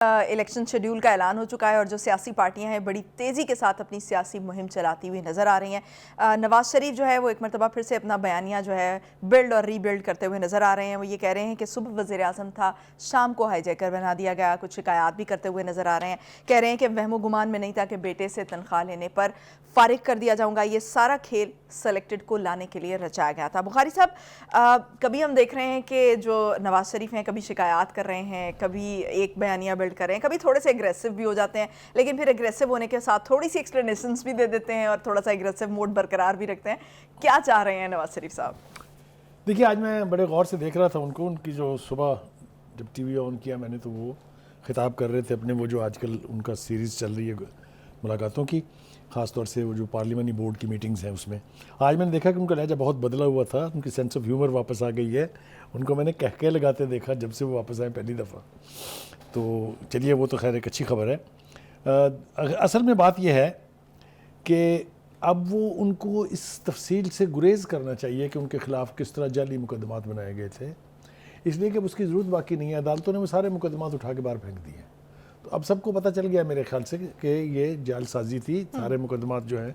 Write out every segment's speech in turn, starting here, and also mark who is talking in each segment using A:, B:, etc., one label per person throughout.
A: Election schedule کا اعلان ہو چکا ہے اور جو سیاسی پارٹیاں ہیں بڑی تیزی کے ساتھ اپنی سیاسی مہم چلاتی ہوئی نظر آ رہی ہیں۔ نواز شریف جو ہے وہ ایک مرتبہ پھر سے اپنا بیانیہ جو ہے بلڈ اور ری بلڈ کرتے ہوئے نظر آ رہے ہیں۔ وہ یہ کہہ رہے ہیں کہ صبح وزیر اعظم تھا، شام کو ہائی جیکر بنا دیا گیا، کچھ شکایات بھی کرتے ہوئے نظر آ رہے ہیں۔ کہہ رہے ہیں کہ وہم و گمان میں نہیں تھا کہ بیٹے سے تنخواہ لینے پر فارغ کر دیا جاؤں گا، یہ سارا کھیل سلیکٹڈ کو لانے کے لیے رچایا گیا تھا۔ بخاری صاحب، کبھی ہم دیکھ رہے ہیں کہ جو نواز شریف ہیں کبھی شکایات کر رہے ہیں، کبھی ایک بیانیہ بلڈ کر رہے ہیں، کبھی تھوڑے سے اگریسو بھی ہو جاتے ہیں، لیکن پھر اگریسو ہونے کے ساتھ تھوڑی سی ایکسپلینیشنز بھی دے دیتے ہیں اور تھوڑا سا اگریسو موڈ برقرار بھی رکھتے ہیں۔ کیا چاہ رہے ہیں نواز شریف صاحب؟
B: دیکھیے، آج میں بڑے غور سے دیکھ رہا تھا ان کی جو صبح جب ٹی وی آن کیا میں نے تو وہ خطاب کر رہے تھے اپنے، وہ جو آج کل ان کا سیریز چل رہی ہے ملاقاتوں کی، خاص طور سے وہ جو پارلیمانی بورڈ کی میٹنگز ہیں اس میں آج میں نے دیکھا کہ ان کا لہجہ بہت بدلا ہوا تھا، ان کی سینس آف ہیومر واپس آ گئی ہے۔ ان کو میں نے کہکے لگاتے دیکھا جب سے وہ واپس آئے پہلی دفعہ، تو چلیے وہ تو خیر ایک اچھی خبر ہے۔ اصل میں بات یہ ہے کہ اب وہ ان کو اس تفصیل سے گریز کرنا چاہیے کہ ان کے خلاف کس طرح جعلی مقدمات بنائے گئے تھے، اس لیے کہ اب اس کی ضرورت باقی نہیں ہے۔ عدالتوں نے وہ سارے مقدمات اٹھا کے باہر پھینک دیے، تو اب سب کو پتہ چل گیا میرے خیال سے کہ یہ جعل سازی تھی، سارے مقدمات جو ہیں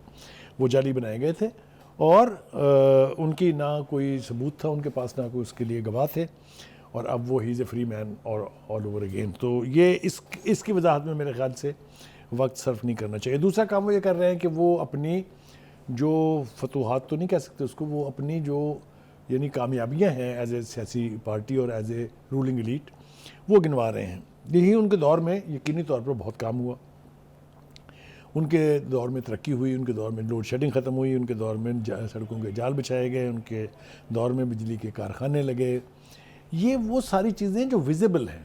B: وہ جعلی بنائے گئے تھے، اور ان کی نہ کوئی ثبوت تھا ان کے پاس، نہ کوئی اس کے لیے گواہ تھے، اور اب وہ ہیز اے فری مین اور آل اوور اگین۔ تو یہ اس کی وضاحت میں میرے خیال سے وقت صرف نہیں کرنا چاہیے۔ دوسرا کام وہ یہ کر رہے ہیں کہ وہ اپنی جو فتوحات تو نہیں کہہ سکتے اس کو، وہ اپنی جو یعنی کامیابیاں ہیں ایز اے سیاسی پارٹی اور ایز اے رولنگ ایلیٹ، وہ گنوا رہے ہیں۔ یہی ان کے دور میں یقینی طور پر بہت کام ہوا، ان کے دور میں ترقی ہوئی، ان کے دور میں لوڈ شیڈنگ ختم ہوئی، ان کے دور میں سڑکوں کے جال بچھائے گئے، ان کے دور میں بجلی کے کارخانے لگے۔ یہ وہ ساری چیزیں جو ویزیبل ہیں،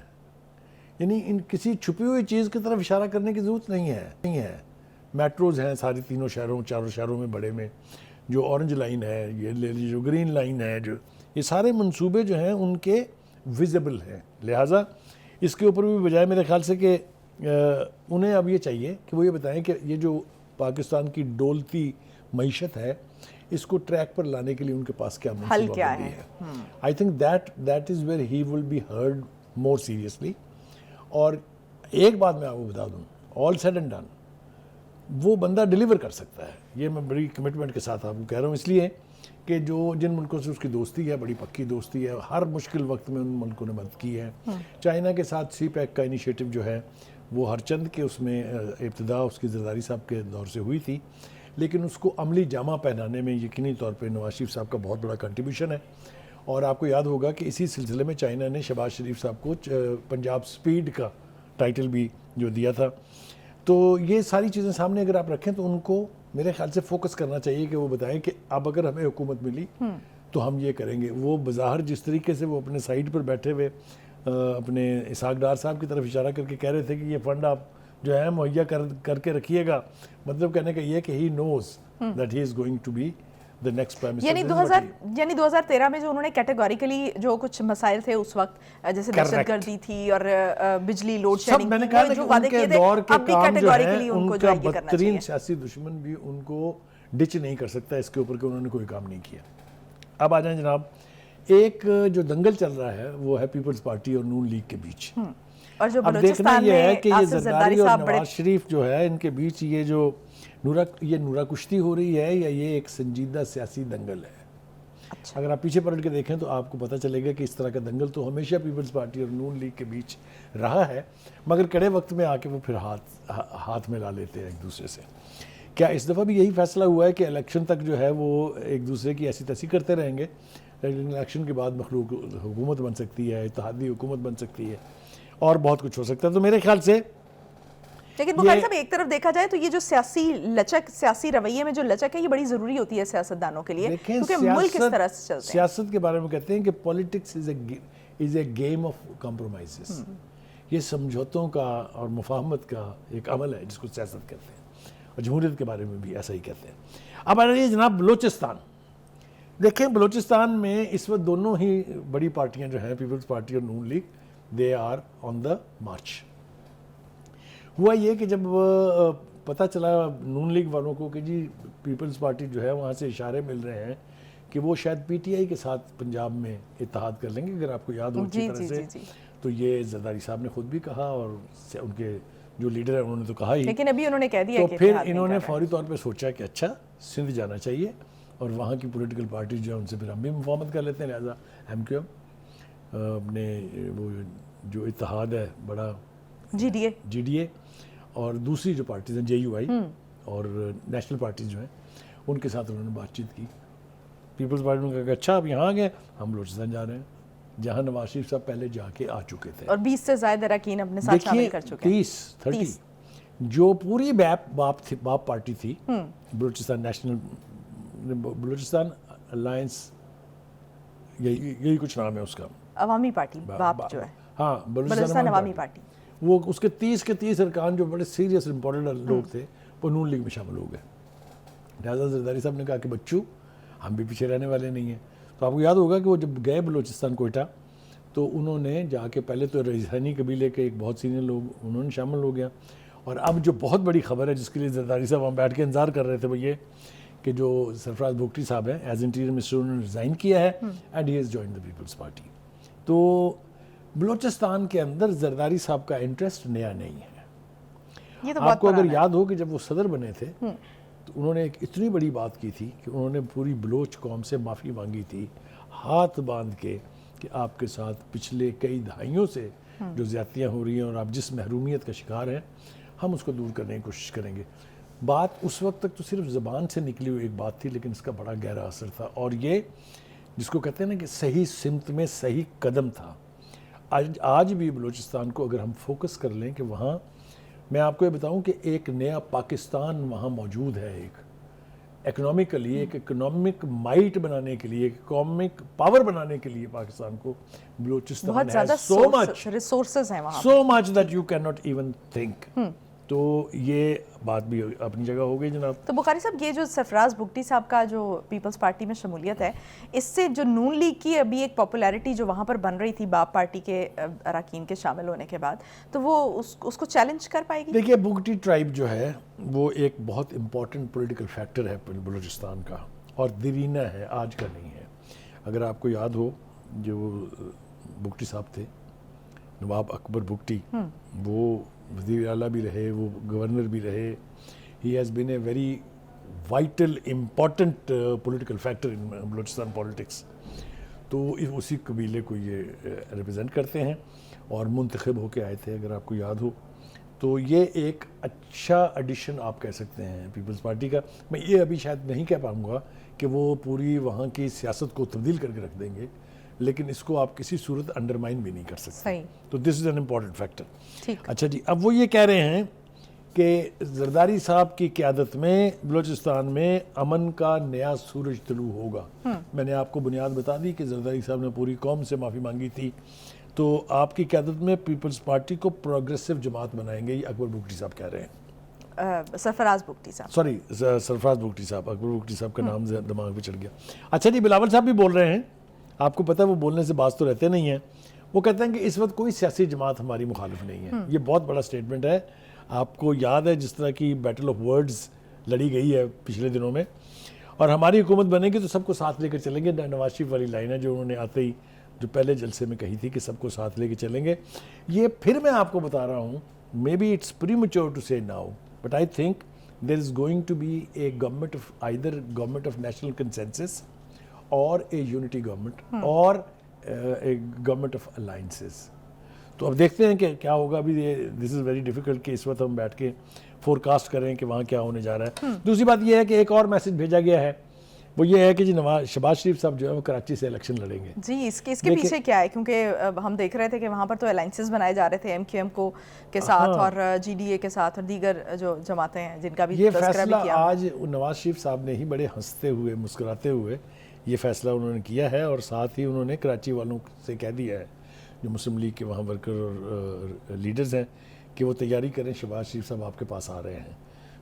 B: یعنی ان کسی چھپی ہوئی چیز کی طرف اشارہ کرنے کی ضرورت نہیں ہے۔ میٹروز ہیں ساری تینوں شہروں، چاروں شہروں میں بڑے میں، جو اورنج لائن ہے، یہ لے لیجیے جو گرین لائن ہے، جو یہ سارے منصوبے جو ہیں ان کے ویزیبل ہیں۔ لہٰذا اس کے اوپر بھی بجائے میرے خیال سے کہ انہیں اب یہ چاہیے کہ وہ یہ بتائیں کہ یہ جو پاکستان کی ڈولتی معیشت ہے اس کو ٹریک پر لانے کے لیے ان کے پاس کیا منصوبہ بندی ہے۔ I think that is where he will be heard more seriously. اور ایک بات میں آپ کو بتا دوں، آل سیڈ اینڈ ڈن وہ بندہ ڈیلیور کر سکتا ہے، یہ میں بڑی کمٹمنٹ کے ساتھ آپ کو کہہ رہا ہوں، اس لیے کہ جو جن ملکوں سے اس کی دوستی ہے، بڑی پکی دوستی ہے، ہر مشکل وقت میں ان ملکوں نے مدد کی ہے۔ چائنا کے ساتھ سی پیک کا انیشیٹو جو ہے وہ ہر چند کے اس میں ابتدا اس کی زرداری صاحب کے دور سے ہوئی تھی، لیکن اس کو عملی جامہ پہنانے میں یقینی طور پہ نواز شریف صاحب کا بہت بڑا کنٹریبیوشن ہے۔ اور آپ کو یاد ہوگا کہ اسی سلسلے میں چائنا نے شہباز شریف صاحب کو پنجاب سپیڈ کا ٹائٹل بھی جو دیا تھا۔ تو یہ ساری چیزیں سامنے اگر آپ رکھیں تو ان کو میرے خیال سے فوکس کرنا چاہیے کہ وہ بتائیں کہ اب اگر ہمیں حکومت ملی تو ہم یہ کریں گے۔ وہ بظاہر جس طریقے سے وہ اپنے سائٹ پر بیٹھے ہوئے اپنے اسحاق ڈار صاحب کی طرف اشارہ کر کے کہہ رہے تھے کہ یہ فنڈ آپ جو ہے مہیا کر کے رکھیے گا، مطلب کہنے کا یہ کہ ہی knows that he is going to be the next prime minister۔
A: یعنی 2013 میں جو انہوں نے کیٹیگوریکلی جو کچھ مسائل تھے اس وقت، جیسے دہشت گردی تھی اور بجلی لوڈ شیڈنگ،
B: میں نے کہا کہ ان کے دور کے کام جو ہے ان کا بدترین سیاسی دشمن بھی ان کو ڈچ نہیں کر سکتا اس کے اوپر کہ انہوں نے کوئی کام نہیں کیا۔ اب آ جائیں جناب، ایک جو دنگل چل رہا ہے وہ ہے پیپلز پارٹی اور نون لیگ کے بیچ،
A: اور جو
B: اب دیکھنا یہ ہے کہ یہ زرداری اور نواز شریف جو ہے ان کے بیچ یہ جو نورا کشتی ہو رہی ہے یا یہ ایک سنجیدہ سیاسی دنگل ہے۔ اگر آپ پیچھے پلٹ کے دیکھیں تو آپ کو پتہ چلے گا کہ اس طرح کا دنگل تو ہمیشہ پیپلز پارٹی اور نون لیگ کے بیچ رہا ہے، مگر کڑے وقت میں آ کے وہ پھر ہاتھ ملا لیتے ہیں ایک دوسرے سے۔ کیا اس دفعہ بھی یہی فیصلہ ہوا ہے کہ الیکشن تک جو ہے وہ ایک دوسرے کی ایسی تیسی کرتے رہیں گے، لیکن الیکشن کے بعد مخلوق حکومت بن سکتی ہے، اتحادی حکومت بن سکتی ہے، اور بہت کچھ ہو سکتا ہے۔ تو میرے خیال سے
A: لیکن بخاری صاحب ایک طرف دیکھا جائے تو یہ جو سیاسی لچک، سیاسی رویے میں جو لچک ہے، یہ بڑی ضروری ہوتی ہے سیاستدانوں کے لیے، کیونکہ ملک اس طرح سے چلتے ہیں۔
B: سیاست کے بارے میں کہتے ہیں کہ politics is a game of compromises, یہ سمجھوتوں کا اور مفاہمت کا ایک عمل ہے جس کو سیاست کہتے ہیں، اور جمہوریت کے بارے میں بھی ایسا ہی کہتے ہیں۔ اب آ رہی ہے جناب بلوچستان۔ دیکھیں بلوچستان میں اس وقت دونوں ہی بڑی پارٹیاں جو ہیں پیپلز پارٹی اور نون لیگ، دے آر آن دا مارچ۔ ہوا یہ کہ جب پتہ چلا نون لیگ والوں کو کہ جی پیپلز پارٹی جو ہے وہاں سے اشارے مل رہے ہیں کہ وہ شاید پی ٹی آئی کے ساتھ پنجاب میں اتحاد کر لیں گے، اگر آپ کو یاد ہو اچھی طرح سے تو یہ زرداری صاحب نے خود بھی کہا اور ان کے جو لیڈر ہیں انہوں نے تو کہا ہی.
A: لیکن ابھی انہوں نے کہہ دیا
B: تو
A: کہ
B: پھر انہوں نے فوری طور پہ سوچا کہ اچھا سندھ جانا چاہیے اور وہاں کی پولیٹیکل پارٹی جو ہے ان سے پھر ہم بھی مفاہمت کر لیتے ہیں, لہٰذا ایم کیو ایم اپنے وہ جو اتحاد ہے بڑا جی ڈی اے اور دوسری جو پارٹیز ہیں جے یو آئی اور نیشنل پارٹیز جو ہیں ان کے ساتھ انہوں نے بات چیت کی. پیپلز پارٹی نے کہا کہ اچھا آپ یہاں آ گئے, ہم بلوچستان جا رہے ہیں جہاں نواز شریف صاحب پہلے جا کے آ چکے تھے
A: اور 20 سے زائد اراکین اپنے ساتھ شامل کر چکے ہیں.
B: 30 جو پوری باپ پارٹی تھی بلوچستان نیشنل بلوچستان الائنس یہی کچھ نام ہے اس کا,
A: عوامی پارٹی باپ جو ہے,
B: ہاں
A: بلوچستان عوامی پارٹی,
B: وہ اس کے 30 ارکان جو بڑے سیریس امپورٹنٹ لوگ تھے وہ نون لیگ میں شامل ہو گئے. لہٰذا زرداری صاحب نے کہا کہ بچوں ہم بھی پیچھے رہنے والے نہیں ہیں. تو آپ کو یاد ہوگا کہ وہ جب گئے بلوچستان کوئٹہ تو انہوں نے جا کے پہلے تو ریحانی قبیلے کے ایک بہت سینئر لوگ انہوں نے شامل ہو گیا, اور اب جو بہت بڑی خبر ہے جس کے لیے زرداری صاحب ہم بیٹھ کے انتظار کر رہے تھے وہ یہ کہ جو سرفراز بھگٹی صاحب ہیں ایز انٹیریئر منسٹر انہوں نے ریزائن کیا ہے and he has join the Peoples Party. تو بلوچستان کے اندر زرداری صاحب کا انٹرسٹ نیا نہیں ہے. آپ کو اگر یاد ہو کہ جب وہ صدر بنے تھے تو انہوں نے ایک اتنی بڑی بات کی تھی کہ انہوں نے پوری بلوچ قوم سے معافی مانگی تھی ہاتھ باندھ کے کہ آپ کے ساتھ پچھلے کئی دہائیوں سے جو زیادتیاں ہو رہی ہیں اور آپ جس محرومیت کا شکار ہیں ہم اس کو دور کرنے کی کوشش کریں گے. بات اس وقت تک تو صرف زبان سے نکلی ہوئی ایک بات تھی لیکن اس کا بڑا گہرا اثر تھا, اور یہ جس کو کہتے ہیں نا کہ صحیح سمت میں صحیح قدم تھا. آج بھی بلوچستان کو اگر ہم فوکس کر لیں کہ وہاں میں آپ کو یہ بتاؤں کہ ایک نیا پاکستان وہاں موجود ہے, ایک اکنامکلی ایک اکنامک مائٹ بنانے کے لیے, ایک اکنامک پاور بنانے کے لیے پاکستان کو بلوچستان
A: بہت زیادہ ریسورسز ہیں وہاں,
B: so much that you can not even think. تو یہ بات بھی اپنی جگہ ہو گئی جناب.
A: تو بخاری صاحب یہ جو سرفراز بھگٹی صاحب کا جو پیپلز پارٹی میں شمولیت ہے اس سے جو نون لیگ کی ابھی ایک پاپولیرٹی جو وہاں پر بن رہی تھی باپ پارٹی کے اراکین کے شامل ہونے کے بعد, تو وہ اس کو چیلنج کر پائے گی؟
B: دیکھیے بھگٹی ٹرائب جو ہے وہ ایک بہت امپورٹنٹ پولیٹیکل فیکٹر ہے بلوچستان کا, اور دیرینہ ہے, آج کا نہیں ہے. اگر آپ کو یاد ہو جو بھگٹی صاحب تھے نواب اکبر بھگٹی, وہ وزیر اعلیٰ بھی رہے, وہ گورنر بھی رہے. He has been a very vital important political factor in Balochistan politics. تو اسی قبیلے کو یہ ریپرزینٹ کرتے ہیں اور منتخب ہو کے آئے تھے اگر آپ کو یاد ہو. تو یہ ایک اچھا ایڈیشن آپ کہہ سکتے ہیں پیپلز پارٹی کا. میں یہ ابھی شاید نہیں کہہ پاؤں گا کہ وہ پوری وہاں کی سیاست کو تبدیل کر کے رکھ دیں گے, لیکن اس کو آپ کسی صورت انڈرمائن بھی نہیں کر سکتے. تو دس از این امپورٹنٹ فیکٹر. اچھا جی, اب وہ یہ کہہ رہے ہیں کہ زرداری صاحب کی قیادت میں بلوچستان میں امن کا نیا سورج طلوع ہوگا. میں نے آپ کو بنیاد بتا دی کہ زرداری صاحب نے پوری قوم سے معافی مانگی تھی. تو آپ کی قیادت میں پیپلز پارٹی کو پروگریسو جماعت بنائیں گے, یہ اکبر بھگٹی صاحب کہہ رہے ہیں.
A: سرفراز بھگٹی صاحب,
B: سوری سرفراز بھگٹی صاحب, اکبر بھگٹی صاحب کا نام دماغ پہ چڑھ گیا. اچھا جی, بلاول صاحب بھی بول رہے ہیں. آپ کو پتہ ہے وہ بولنے سے باز تو رہتے نہیں ہیں. وہ کہتے ہیں کہ اس وقت کوئی سیاسی جماعت ہماری مخالف نہیں ہے. یہ بہت بڑا سٹیٹمنٹ ہے. آپ کو یاد ہے جس طرح کی بیٹل آف ورڈز لڑی گئی ہے پچھلے دنوں میں, اور ہماری حکومت بنے گی تو سب کو ساتھ لے کر چلیں گے. نواز شریف والی لائن ہے جو انہوں نے آتے ہی جو پہلے جلسے میں کہی تھی کہ سب کو ساتھ لے کے چلیں گے. یہ پھر میں آپ کو بتا رہا ہوں, maybe it's premature to say now, but I think there is going to be a government of either government of national consensus اور اے یونٹی گورنمنٹ اور اے گورنمنٹ آف الائنسز. تو اب دیکھتے ہیں کہ کیا ہوگا. ابھی دس از ویری ڈیفیکلٹ کہ اس وقت ہم بیٹھ کے فور کاسٹ کریں کہ وہاں کیا ہونے جا رہا ہے. دوسری بات یہ ہے کہ ایک اور میسج بھیجا گیا ہے, وہ یہ ہے کہ جی شہباز شریف صاحب جو ہے وہ کراچی سے الیکشن لڑیں گے.
A: جی, اس کے پیچھے کیا ہے؟ کیونکہ ہم دیکھ رہے تھے کہ وہاں پر تو الائنسز بنائے جا رہے تھے ایم کیو ایم کو کے ساتھ اور جی ڈی اے کے ساتھ اور دیگر جو جماعتیں ہیں جن کا بھی
B: یہ فیصلہ آج نواز شریف صاحب نے ہی بڑے ہنستے ہوئے مسکراتے ہوئے یہ فیصلہ انہوں نے کیا ہے, اور ساتھ ہی انہوں نے کراچی والوں سے کہہ دیا ہے جو مسلم لیگ کے وہاں ورکر اور لیڈرز ہیں کہ وہ تیاری کریں, شہباز شریف صاحب آپ کے پاس آ رہے ہیں.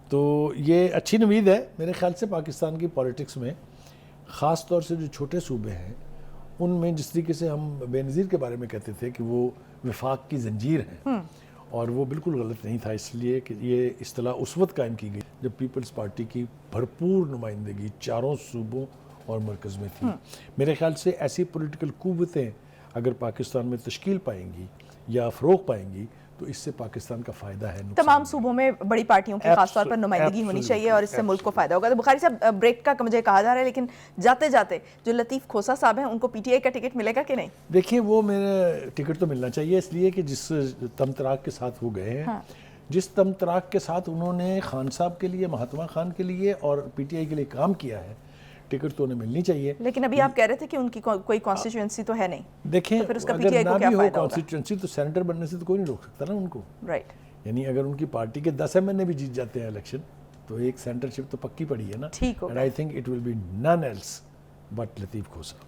B: تو یہ اچھی نوید ہے میرے خیال سے پاکستان کی پولیٹکس میں, خاص طور سے جو چھوٹے صوبے ہیں ان میں. جس طریقے سے ہم بے نظیر کے بارے میں کہتے تھے کہ وہ وفاق کی زنجیر ہیں, اور وہ بالکل غلط نہیں تھا, اس لیے کہ یہ اصطلاح اس وقت قائم کی گئی جب پیپلز پارٹی کی بھرپور نمائندگی چاروں صوبوں اور مرکز میں تھی. میرے خیال سے ایسی پولیٹیکل قوتیں اگر پاکستان میں تشکیل پائیں گی یا فروغ پائیں گی تو اس سے پاکستان کا فائدہ ہے.
A: تمام صوبوں میں بڑی پارٹیوں کی خاص طور پر نمائندگی ہونی چاہیے اور اس سے ملک کو فائدہ ہوگا. تو بخاری صاحب بریک کا مجھے کہا جا رہا ہے لیکن جاتے جاتے جو لطیف کھوسا صاحب ہیں ان کو پی ٹی آئی کا ٹکٹ ملے گا کہ نہیں؟
B: دیکھیے وہ میرے ٹکٹ تو ملنا چاہیے اس لیے کہ جس تمطراق کے ساتھ وہ گئے ہیں, جس تمطراق کے ساتھ انہوں نے خان صاحب کے لیے, مہاتما خان کے لیے اور پی ٹی آئی کے لیے کام کیا ہے, ٹکٹ تو انہیں ملنی چاہیے.
A: لیکن ابھی آپ کہہ رہے تھے کہ ان کی کوئی کانسٹیچوئنسی تو ہے نہیں.
B: دیکھیں
A: پھر اس کا
B: اگر نہ بھی ہو کانسٹیچوئنسی تو سینیٹر بننے سے تو کوئی نہیں روک سکتا نا ان کو.
A: رائٹ.
B: یعنی اگر ان کی پارٹی کے 10 ایم این اے بھی جیت جاتے ہیں الیکشن تو ایک سینٹر شپ تو پکی پڑی ہے نا.
A: ٹھیک ہوگا.
B: And I think it will be none else but Latif Khosa.